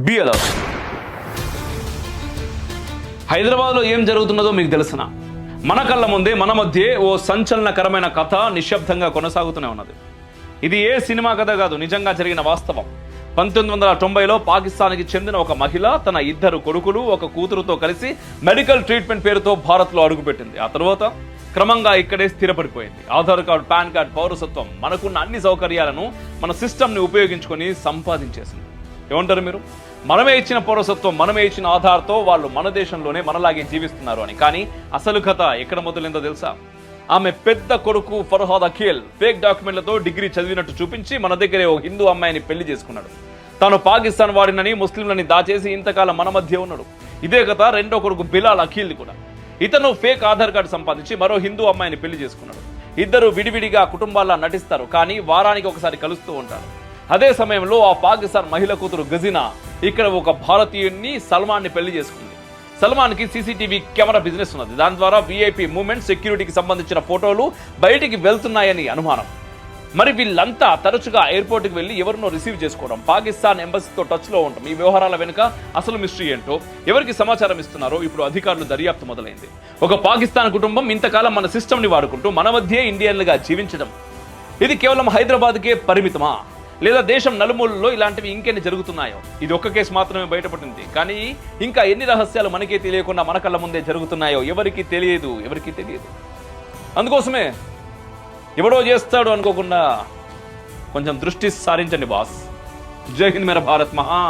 Be alert. హైదరాబాద్లో ఏం జరుగుతున్నదో మీకు తెలుసునా? మన కళ్ళ ముందే మన మధ్య ఓ సంచలనకరమైన కథ నిశ్శబ్దంగా కొనసాగుతూనే ఉన్నది. ఇది ఏ సినిమా కథ కాదు, నిజంగా జరిగిన వాస్తవం. 1990లో పాకిస్తాన్కి చెందిన ఒక మహిళ తన 2 కొడుకులు 1 కూతురుతో కలిసి మెడికల్ ట్రీట్మెంట్ పేరుతో భారత్లో అడుగుపెట్టింది. ఆ తర్వాత క్రమంగా ఇక్కడే స్థిరపడిపోయింది. ఆధార్ కార్డు, పాన్ కార్డు, పౌరసత్వం, మనకున్న అన్ని సౌకర్యాలను మన సిస్టమ్ని ఉపయోగించుకొని సంపాదించేసింది. ఏమంటారు మీరు? మనమే ఇచ్చిన పౌరసత్వం, మనమే ఇచ్చిన ఆధార్తో వాళ్ళు మన దేశంలోనే మనలాగే జీవిస్తున్నారు అని. కానీ అసలు కథ ఎక్కడ మొదలైందో తెలుసా? ఆమె పెద్ద కొడుకు ఫర్హాద్ అఖిల్ ఫేక్ డాక్యుమెంట్లతో డిగ్రీ చదివినట్టు చూపించి మన దగ్గరే ఓ హిందూ అమ్మాయిని పెళ్లి చేసుకున్నాడు. తాను పాకిస్తాన్ వాడినని, ముస్లింలని దాచేసి ఇంతకాలం మన మధ్య ఉన్నాడు. ఇదే కథ రెండో కొడుకు బిలాల్ అఖిల్ కూడా. ఇతను ఫేక్ ఆధార్ కార్డు సంపాదించి మరో హిందూ అమ్మాయిని పెళ్లి చేసుకున్నాడు. ఇద్దరు విడివిడిగా కుటుంబాల్లా నటిస్తారు, కానీ వారానికి ఒకసారి కలుస్తూ ఉంటారు. అదే సమయంలో ఆ పాకిస్తాన్ మహిళ కూతురు గజినా ఇక్కడ ఒక భారతీయుడిని, సల్మాన్ని పెళ్లి చేసుకుంది. సల్మాన్కి సీసీటీవీ కెమెరా బిజినెస్ ఉన్నది. దాని ద్వారా వీఐపీ మూవ్మెంట్, సెక్యూరిటీకి సంబంధించిన ఫోటోలు బయటికి వెళ్తున్నాయని అనుమానం. మరి వీళ్ళంతా తరచుగా ఎయిర్పోర్ట్కి వెళ్ళి ఎవరినో రిసీవ్ చేసుకోవడం, పాకిస్తాన్ ఎంబసీతో టచ్లో ఉండటం, ఈ వ్యవహారాల వెనుక అసలు మిస్టరీ ఏంటో, ఎవరికి సమాచారం ఇస్తున్నారో ఇప్పుడు అధికారులు దర్యాప్తు మొదలైంది. ఒక పాకిస్తాన్ కుటుంబం ఇంతకాలం మన సిస్టమ్ని వాడుకుంటూ మన మధ్య ఇండియన్లుగా జీవించడం, ఇది కేవలం హైదరాబాద్కే పరిమితమా? లేదా దేశం నలుమూలలో ఇలాంటివి ఇంకెన్ని జరుగుతున్నాయో? ఇది ఒక్క కేసు మాత్రమే బయటపడింది, కానీ ఇంకా ఎన్ని రహస్యాలు మనకే తెలియకుండా మన కళ్ళ ముందే జరుగుతున్నాయో ఎవరికి తెలియదు. అందుకోసమే ఎవడో చేస్తాడు అనుకోకుండా కొంచెం దృష్టి సారించండి బాస్. జై హింద్ మేరా భారత్ మహా.